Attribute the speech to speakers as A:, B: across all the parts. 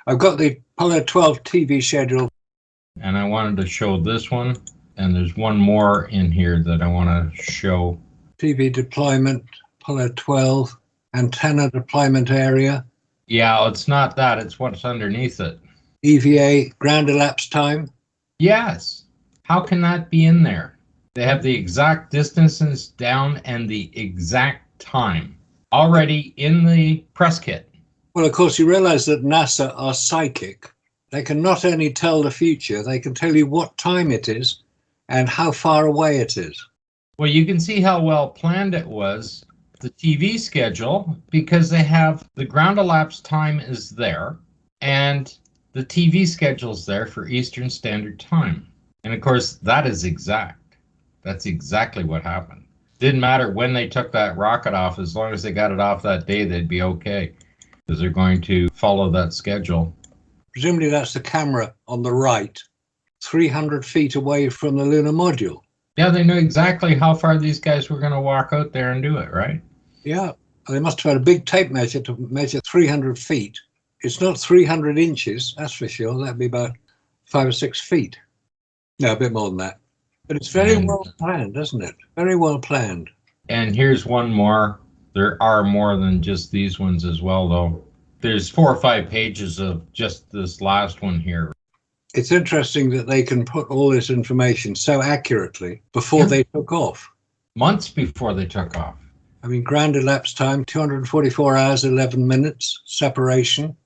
A: I've got the Apollo 12 TV schedule.
B: And I wanted to show this one, and there's one more in here that I want to show.
A: TV deployment, Apollo 12, antenna deployment area.
B: Yeah, it's not that, it's what's underneath it.
A: EVA ground elapsed time.
B: Yes. How can that be in there? They have the exact distances down and the exact time already in the press kit.
A: Well, of course, you realize that NASA are psychic. They can not only tell the future, they can tell you what time it is and how far away it is.
B: Well, you can see how well planned it was, the TV schedule, because they have the ground elapsed time is there and the TV schedule's there for Eastern Standard Time. And of course, that is exact. That's exactly what happened. Didn't matter when they took that rocket off, as long as they got it off that day, they'd be okay, because they're going to follow that schedule.
A: Presumably that's the camera on the right, 300 feet away from the lunar module.
B: Yeah, they knew exactly how far these guys were going to walk out there and do it, right?
A: Yeah, they must have had a big tape measure to measure 300 feet. It's not 300 inches, that's for sure. That'd be about 5 or 6 feet. No, a bit more than that. But it's very well planned, isn't it? Very well planned.
B: And here's one more. There are more than just these ones as well, though. There's 4 or 5 pages of just this last one here.
A: It's interesting that they can put all this information so accurately before they took off.
B: Months before they took off.
A: I mean, ground elapsed time, 244 hours, 11 minutes, separation.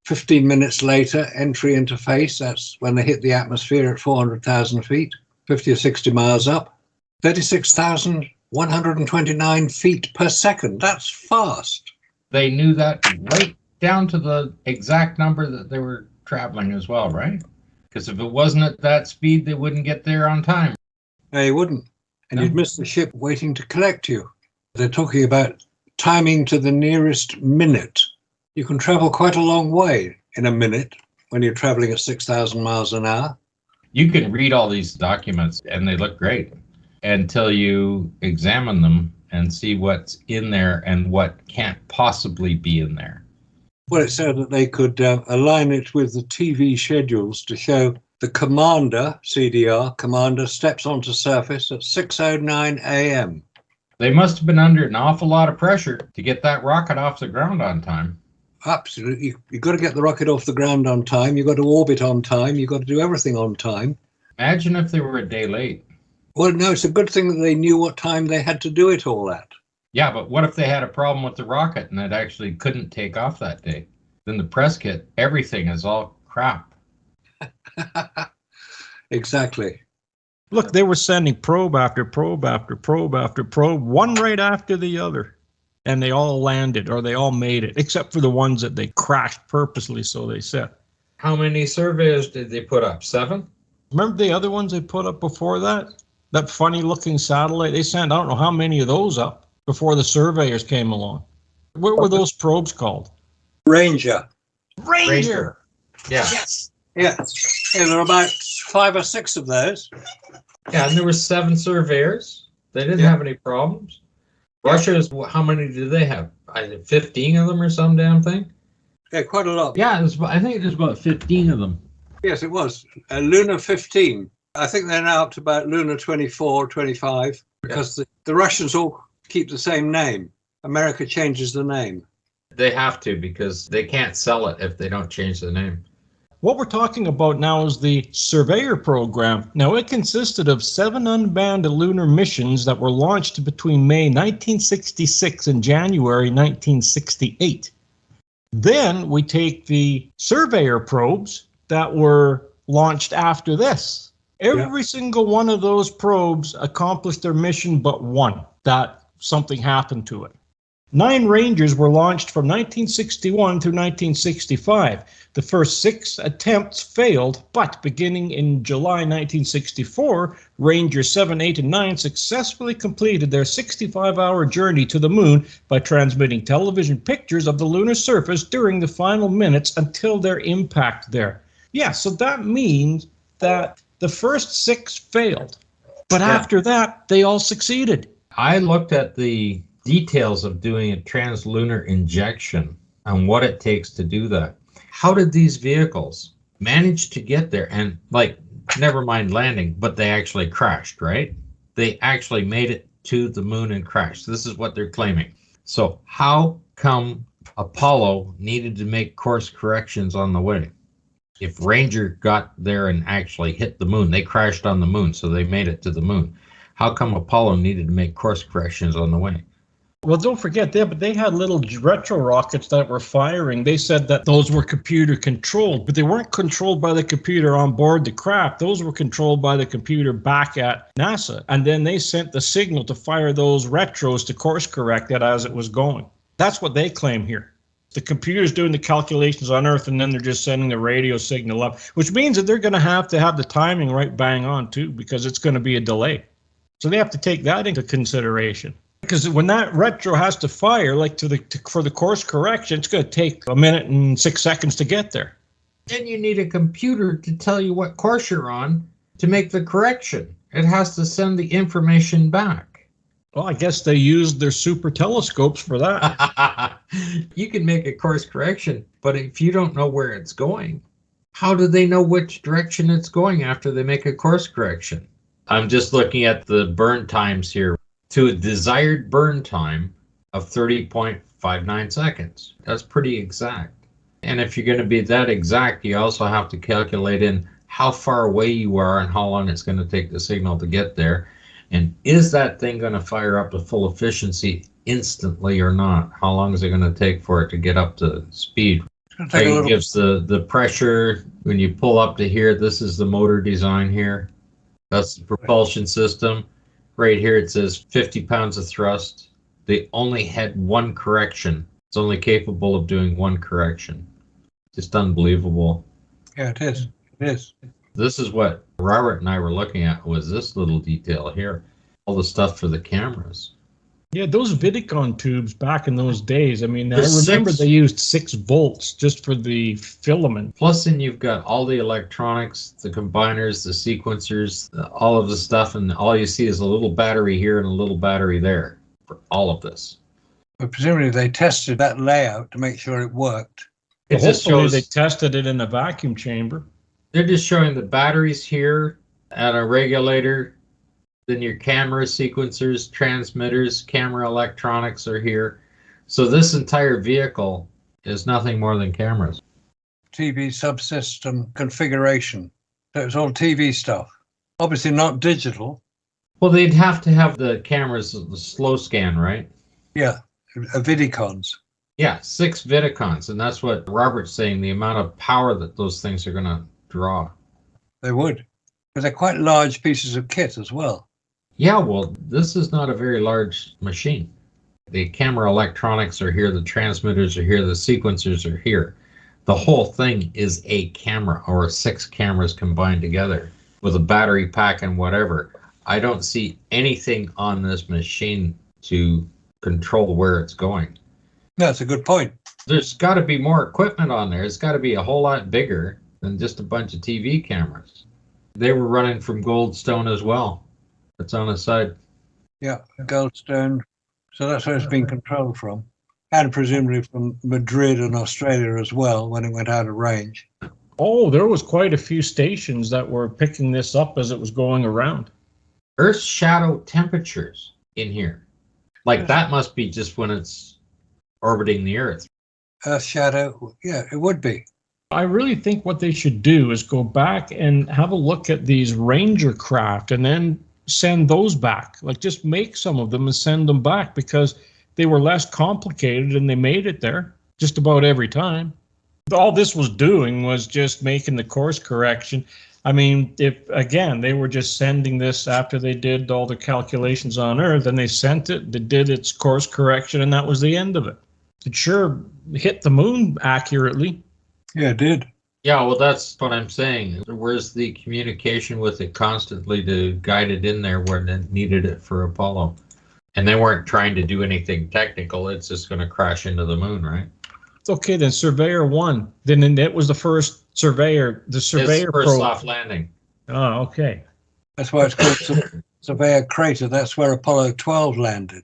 A: 15 minutes later, entry into phase. That's when they hit the atmosphere at 400,000 feet, 50 or 60 miles up. 36,129 feet per second. That's fast.
B: They knew that right down to the exact number that they were traveling as well, right? Because if it wasn't at that speed, they wouldn't get there on time.
A: No, you wouldn't. And you'd miss the ship waiting to collect you. They're talking about timing to the nearest minute. You can travel quite a long way in a minute when you're traveling at 6,000 miles an hour.
B: You can read all these documents and they look great until you examine them and see what's in there and what can't possibly be in there.
A: Well, it said that they could align it with the TV schedules to show the commander, CDR, commander, steps onto surface at 6:09 a.m.
B: They must have been under an awful lot of pressure to get that rocket off the ground on time.
A: Absolutely. You've got to get the rocket off the ground on time. You've got to orbit on time. You've got to do everything on time.
B: Imagine if they were a day late.
A: Well, no, it's a good thing that they knew what time they had to do it all at.
B: Yeah, but what if they had a problem with the rocket and it actually couldn't take off that day? Then the press kit, everything is all crap.
A: Exactly.
C: Look, they were sending probe after probe after probe after probe, one right after the other. And they all landed, or they all made it, except for the ones that they crashed purposely, so they said.
B: How many surveys did they put up? 7?
C: Remember the other ones they put up before that? That funny-looking satellite? They sent, I don't know how many of those up before the surveyors came along. What were those probes called?
A: Ranger.
C: Ranger!
B: Yeah.
C: Yes!
A: Yeah. Yeah, there are about 5 or 6 of those.
B: Yeah, and there were 7 surveyors. They didn't have any problems. Russia's, how many do they have? 15 of them or some damn thing?
A: Yeah, quite a lot.
B: Yeah, I think there's about 15 of them.
A: Yes, it was. Lunar 15. I think they're now up to about Lunar 24, 25, because the Russians all keep the same name. America changes the name.
B: They have to, because they can't sell it if they don't change the name.
C: What we're talking about now is the Surveyor program. Now, it consisted of 7 unmanned lunar missions that were launched between May 1966 and January 1968. Then we take the Surveyor probes that were launched after this. Every single one of those probes accomplished their mission but one, that something happened to it. 9 Rangers were launched from 1961 through 1965. The first 6 attempts failed, but beginning in July 1964, Rangers 7, 8, and 9 successfully completed their 65-hour journey to the moon by transmitting television pictures of the lunar surface during the final minutes until their impact there. Yeah, so that means that the first 6 failed, but after that, they all succeeded.
B: I looked at the details of doing a translunar injection and what it takes to do that. how did these vehicles manage to get there? And like, never mind landing, but they actually crashed, right? They actually made it to the moon and crashed. This is what they're claiming. So how come Apollo needed to make course corrections on the way? If Ranger got there and actually hit the moon, they crashed on the moon, so they made it to the moon. How come Apollo needed to make course corrections on the way?
C: Well, don't forget that, but they had little retro rockets that were firing. They said that those were computer controlled, but they weren't controlled by the computer on board the craft. Those were controlled by the computer back at NASA. And then they sent the signal to fire those retros to course correct it as it was going. That's what they claim here. The computer's doing the calculations on Earth, and then they're just sending the radio signal up, which means that they're going to have the timing right bang on, too, because it's going to be a delay. So they have to take that into consideration. Because when that retro has to fire, like for the course correction, it's going to take 1 minute and 6 seconds to get there.
B: Then you need a computer to tell you what course you're on to make the correction. It has to send the information back.
C: Well, I guess they used their super telescopes for that.
B: You can make a course correction, but if you don't know where it's going, how do they know which direction it's going after they make a course correction? I'm just looking at the burn times here. To a desired burn time of 30.59 seconds. That's pretty exact. And if you're going to be that exact, you also have to calculate in how far away you are and how long it's going to take the signal to get there. And is that thing going to fire up to full efficiency instantly or not? How long is it going to take for it to get up to speed? It gives the pressure when you pull up to here. This is the motor design here. That's the propulsion system. Right here it says 50 pounds of thrust. They only had one correction. It's only capable of doing one correction. Just unbelievable.
A: Yeah, it is. It is.
B: This is what Robert and I were looking at, was this little detail here. All the stuff for the cameras.
C: Yeah, those Vidicon tubes back in those days, I mean,
B: There's
C: I remember
B: six.
C: they used 6 volts just for the filament.
B: Plus, then you've got all the electronics, the combiners, the sequencers, all of the stuff, and all you see is a little battery here and a little battery there for all of this.
A: But presumably they tested that layout to make sure it worked.
B: It just
C: Hopefully
B: shows
C: they tested it in a vacuum chamber.
B: they're just showing the batteries here at a regulator. Then your camera sequencers, transmitters, camera electronics are here. So this entire vehicle is nothing more than cameras.
A: TV subsystem configuration. So it's all TV stuff. Obviously not digital.
B: Well, they'd have to have the cameras, the slow scan, right?
A: Yeah, Vidicons.
B: Yeah, 6 Vidicons. And that's what Robert's saying, the amount of power that those things are going to draw.
A: They would. But they're quite large pieces of kit as well.
B: Yeah, well, this is not a very large machine. The camera electronics are here, the transmitters are here, the sequencers are here. The whole thing is a camera, or 6 cameras combined together with a battery pack and whatever. I don't see anything on this machine to control where it's going.
A: That's a good point.
B: There's got to be more equipment on there. It's got to be a whole lot bigger than just a bunch of TV cameras. They were running from Goldstone as well. It's on the side.
A: Yeah, Goldstone. So that's where it's been controlled from. And presumably from Madrid and Australia as well when it went out of range.
C: Oh, there was quite a few stations that were picking this up as it was going around.
B: Earth's shadow temperatures in here. Like that must be just when it's orbiting the Earth.
A: Earth shadow, yeah, it would be.
C: I really think what they should do is go back and have a look at these Ranger craft and then send those back. Like just make some of them and send them back because they were less complicated and they made it there just about every time. All this was doing was just making the course correction. I mean, if again, they were just sending this after they did all the calculations on Earth and they sent it, they did its course correction and that was the end of it. It sure hit the moon accurately.
A: Yeah, it did.
B: Yeah, well, that's what I'm saying. Where's the communication with it constantly to guide it in there where it needed it for Apollo? And they weren't trying to do anything technical. It's just going to crash into the moon, right?
C: Okay, then Surveyor 1. Then it was the first Surveyor, the Surveyor
B: It's first
C: probe.
B: soft landing.
C: Oh, okay.
A: That's why it's called Surveyor Crater. That's where Apollo 12 landed.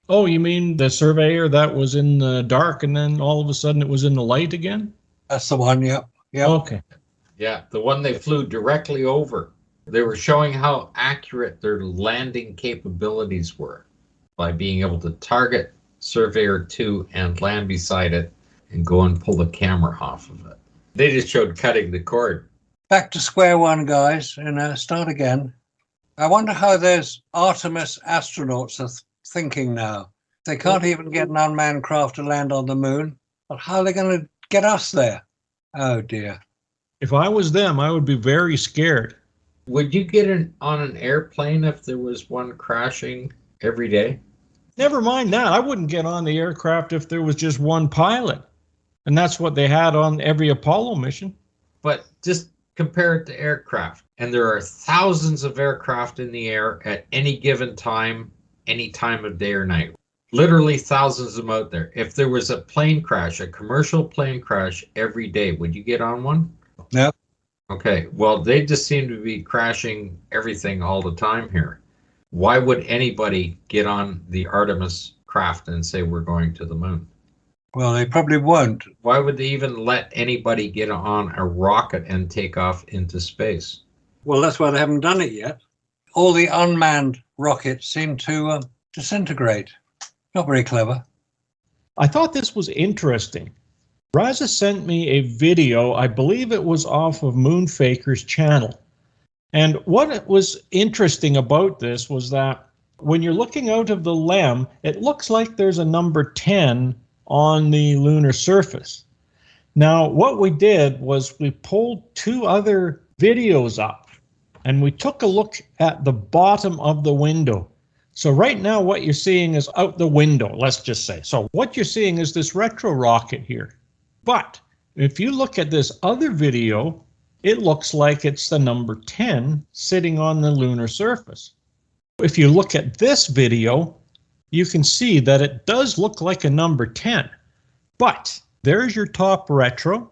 C: Oh, you mean the Surveyor that was in the dark and then all of a sudden it was in the light again?
A: That's the one. Yep. Yep.
C: Okay.
B: Yeah, the one they flew directly over. They were showing how accurate their landing capabilities were by being able to target Surveyor 2 and land beside it and go and pull the camera off of it. They just showed cutting the cord.
A: Back to square one, guys, and start again. I wonder how those Artemis astronauts are thinking now. They can't even get an unmanned craft to land on the moon. But how are they going to get us there? Oh, dear.
C: If I was them, I would be very scared.
B: Would you get on an airplane if there was one crashing every day?
C: Never mind that. I wouldn't get on the aircraft if there was just one pilot. And that's what they had on every Apollo mission.
B: But just compare it to aircraft. And there are thousands of aircraft in the air at any given time, any time of day or night. Literally thousands of them out there. If there was a plane crash, a commercial plane crash every day, would you get on one?
A: No.
B: Okay, well, they just seem to be crashing everything all the time here. Why would anybody get on the Artemis craft and say we're going to the moon?
A: Well, they probably won't.
B: Why would they even let anybody get on a rocket and take off into space?
A: Well, that's why they haven't done it yet. All the unmanned rockets seem to disintegrate. Not very clever.
C: I thought this was interesting. Raza sent me a video, I believe it was off of Moonfaker's channel. And what was interesting about this was that when you're looking out of the LEM, it looks like there's a number 10 on the lunar surface. Now, what we did was we pulled two other videos up and we took a look at the bottom of the window. So right now what you're seeing is out the window, let's just say. So what you're seeing is this retro rocket here. But if you look at this other video, it looks like it's the number 10 sitting on the lunar surface. If you look at this video, you can see that it does look like a number 10. But there's your top retro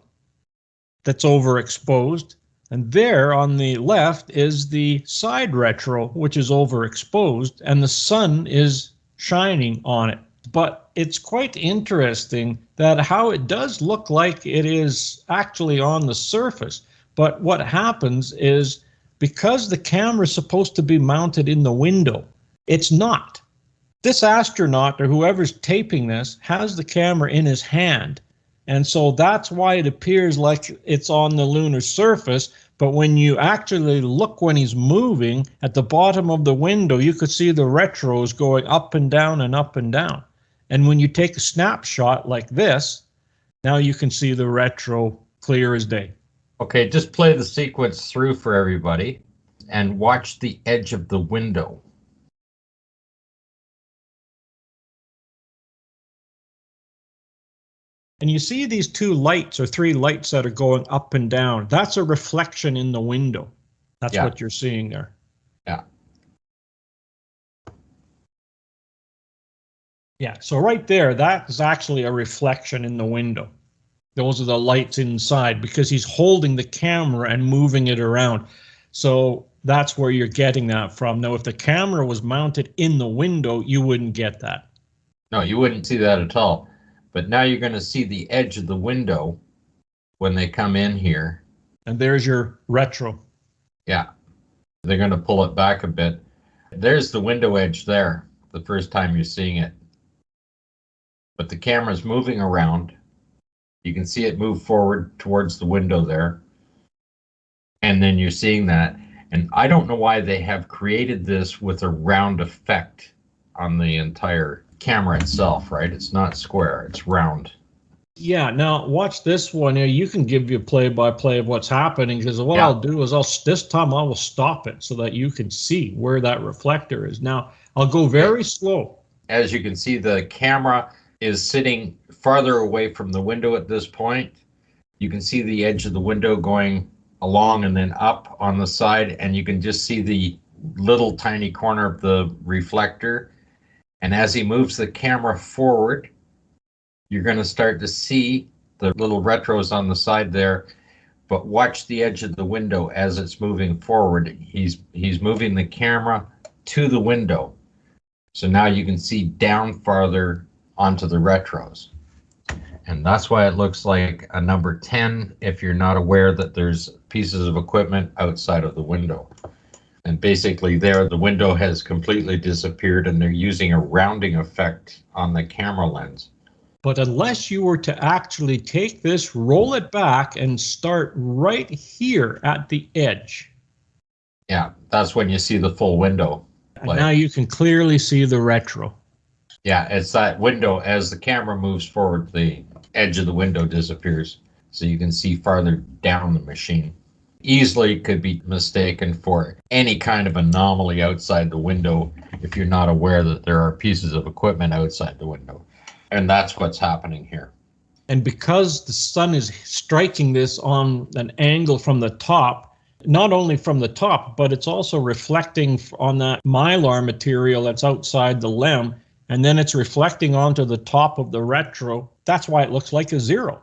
C: that's overexposed. And there on the left is the side retro, which is overexposed, and the sun is shining on it. But it's quite interesting that how it does look like it is actually on the surface. But what happens is because the camera is supposed to be mounted in the window, it's not. This astronaut or whoever's taping this has the camera in his hand. And so that's why it appears like it's on the lunar surface. But when you actually look when he's moving at the bottom of the window, you could see the retros going up and down and up and down. And when you take a snapshot like this, now you can see the retro clear as day.
B: Okay, just play the sequence through for everybody and watch the edge of the window.
C: And you see these two lights or three lights that are going up and down. That's a reflection in the window. That's what you're seeing there.
B: Yeah.
C: Yeah, so right there, that is actually a reflection in the window. Those are the lights inside because he's holding the camera and moving it around. So that's where you're getting that from. Now, if the camera was mounted in the window, you wouldn't get that.
B: No, you wouldn't see that at all. But now you're going to see the edge of the window when they come in here.
C: And there's your retro.
B: Yeah. They're going to pull it back a bit. There's the window edge there, the first time you're seeing it. But the camera's moving around. You can see it move forward towards the window there. And then you're seeing that. And I don't know why they have created this with a round effect on the entire camera itself, right? It's not square, it's round.
C: Yeah, now watch this one here. You can give you play-by-play of what's happening because what I'll do is this time I will stop it so that you can see where that reflector is. Now, I'll go very slow.
B: As you can see, the camera is sitting farther away from the window at this point. You can see the edge of the window going along and then up on the side, and you can just see the little tiny corner of the reflector. And as he moves the camera forward, you're going to start to see the little retros on the side there. But watch the edge of the window as it's moving forward. He's moving the camera to the window. So now you can see down farther onto the retros. And that's why it looks like a number 10 if you're not aware that there's pieces of equipment outside of the window. And basically there, the window has completely disappeared and they're using a rounding effect on the camera lens.
C: But unless you were to actually take this, roll it back, and start right here at the edge.
B: Yeah, that's when you see the full window.
C: And now you can clearly see the retro.
B: Yeah, it's that window. As the camera moves forward, the edge of the window disappears. So you can see farther down the machine. Easily could be mistaken for any kind of anomaly outside the window if you're not aware that there are pieces of equipment outside the window. And that's what's happening here.
C: And because the sun is striking this on an angle from the top, not only from the top, but it's also reflecting on that mylar material that's outside the lem, and then it's reflecting onto the top of the retro. That's why it looks like a zero,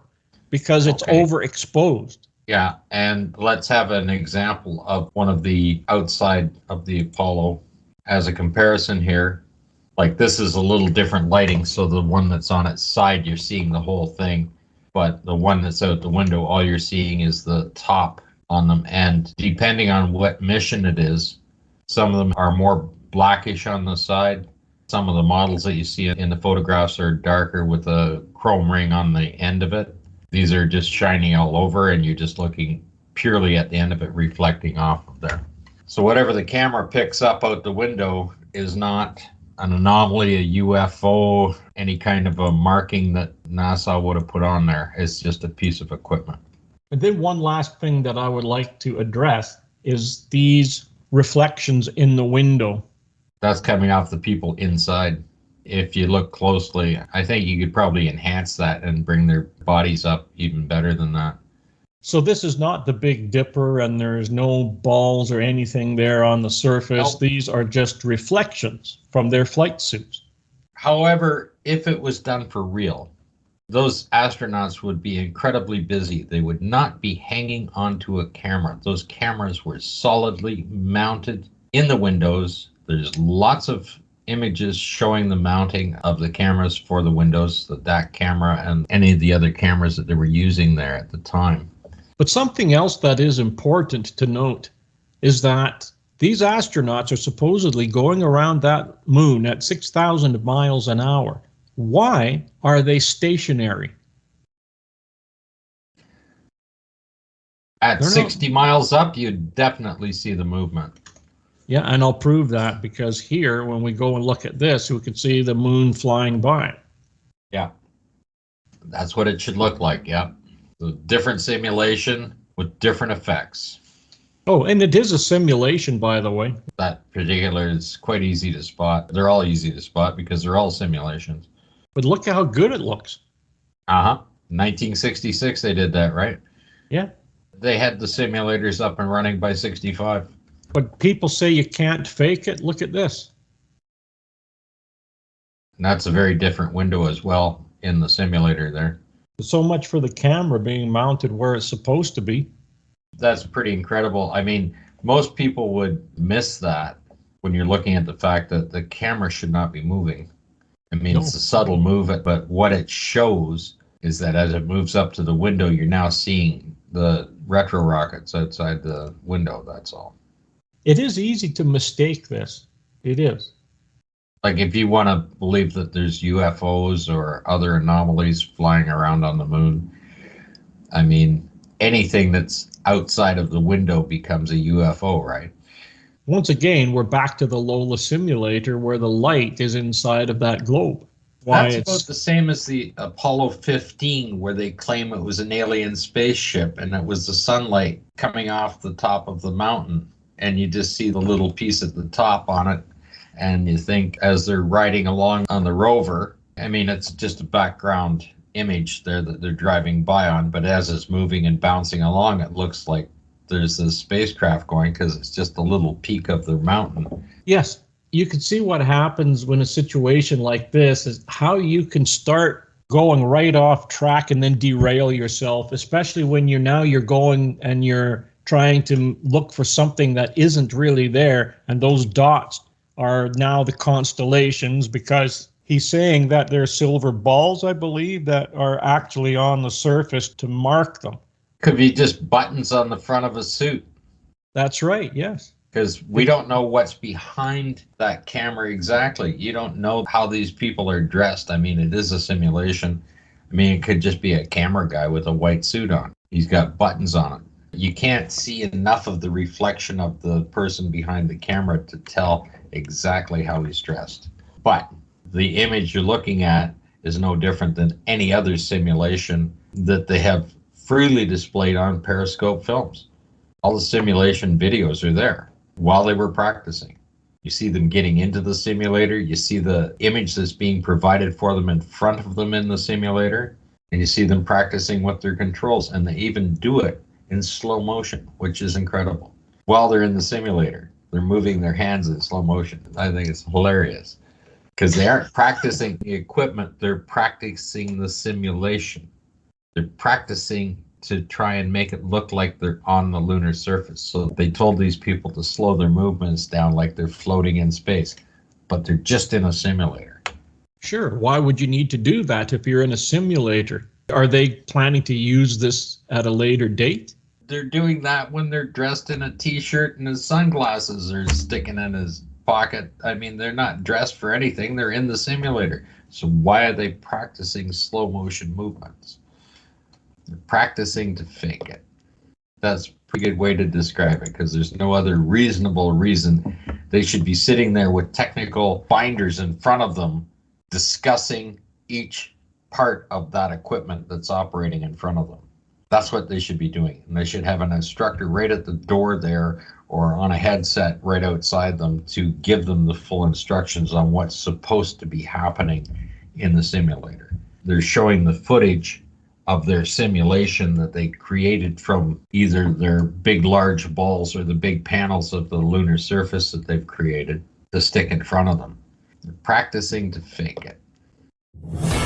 C: because it's overexposed.
B: Yeah, and let's have an example of one of the outside of the Apollo as a comparison here. Like this is a little different lighting, so the one that's on its side, you're seeing the whole thing, but the one that's out the window, all you're seeing is the top on them. And depending on what mission it is, some of them are more blackish on the side. Some of the models that you see in the photographs are darker with a chrome ring on the end of it. These are just shiny all over, and you're just looking purely at the end of it reflecting off of there. So whatever the camera picks up out the window is not an anomaly, a UFO, any kind of a marking that NASA would have put on there. It's just a piece of equipment.
C: And then one last thing that I would like to address is these reflections in the window.
B: That's coming off the people inside. If you look closely, I think you could probably enhance that and bring their bodies up even better than that.
C: So this is not the Big Dipper, and there's no balls or anything there on the surface.
B: Nope.
C: These are just reflections from their flight suits.
B: However, if it was done for real, those astronauts would be incredibly busy. They would not be hanging onto a camera. Those cameras were solidly mounted in the windows. There's lots of images showing the mounting of the cameras for the windows, the DAC camera and any of the other cameras that they were using there at the time.
C: But something else that is important to note is that these astronauts are supposedly going around that moon at 6,000 miles an hour. Why are they stationary?
B: At 60 miles up, you definitely see the movement.
C: Yeah, and I'll prove that because here, when we go and look at this, we can see the moon flying by.
B: Yeah, that's what it should look like, yeah. The different simulation with different effects.
C: Oh, and it is a simulation, by the way.
B: That particular is quite easy to spot. They're all easy to spot because they're all simulations.
C: But look at how good it looks.
B: 1966 they did that, right?
C: Yeah.
B: They had the simulators up and running by 65.
C: But people say you can't fake it. Look at this.
B: And that's a very different window as well in the simulator there.
C: So much for the camera being mounted where it's supposed to be.
B: That's pretty incredible. I mean, most people would miss that when you're looking at the fact that the camera should not be moving. I mean, It's a subtle movement, but what it shows is that as it moves up to the window, you're now seeing the retro rockets outside the window, that's all.
C: It is easy to mistake this. It is.
B: Like if you want to believe that there's UFOs or other anomalies flying around on the moon, I mean, anything that's outside of the window becomes a UFO, right?
C: Once again, we're back to the Lola simulator where the light is inside of that globe.
B: That's about the same as the Apollo 15, where they claim it was an alien spaceship and it was the sunlight coming off the top of the mountain. And you just see the little piece at the top on it. And you think as they're riding along on the rover, I mean, it's just a background image there that they're driving by on. But as it's moving and bouncing along, it looks like there's this spacecraft going because it's just a little peak of the mountain.
C: Yes, you can see what happens when a situation like this is how you can start going right off track and then derail yourself, especially when you're going and you're trying to look for something that isn't really there, and those dots are now the constellations because He's saying that there are silver balls, I believe, that are actually on the surface to mark them.
B: Could be just buttons on the front of a suit.
C: That's right, yes.
B: Because we don't know what's behind that camera exactly. You don't know how these people are dressed. I mean, it is a simulation. I mean, it could just be a camera guy with a white suit on. He's got buttons on it. You can't see enough of the reflection of the person behind the camera to tell exactly how he's dressed. But the image you're looking at is no different than any other simulation that they have freely displayed on Periscope films. All the simulation videos are there while they were practicing. You see them getting into the simulator, you see the image that's being provided for them in front of them in the simulator, and you see them practicing with their controls, and they even do it in slow motion, which is incredible. While they're in the simulator, they're moving their hands in slow motion. I think it's hilarious because they aren't practicing the equipment, they're practicing the simulation. They're practicing to try and make it look like they're on the lunar surface. So they told these people to slow their movements down like they're floating in space, but they're just in a simulator.
C: Sure. Why would you need to do that if you're in a simulator? Are they planning to use this at a later date?
B: They're doing that when they're dressed in a t-shirt and his sunglasses are sticking in his pocket. I mean, they're not dressed for anything. They're in the simulator. So why are they practicing slow motion movements? They're practicing to fake it. That's a pretty good way to describe it, because there's no other reasonable reason they should be sitting there with technical binders in front of them discussing each part of that equipment that's operating in front of them. That's what they should be doing. And they should have an instructor right at the door there or on a headset right outside them to give them the full instructions on what's supposed to be happening in the simulator. They're showing the footage of their simulation that they created from either their big large balls or the big panels of the lunar surface that they've created to stick in front of them. They're practicing to fake it.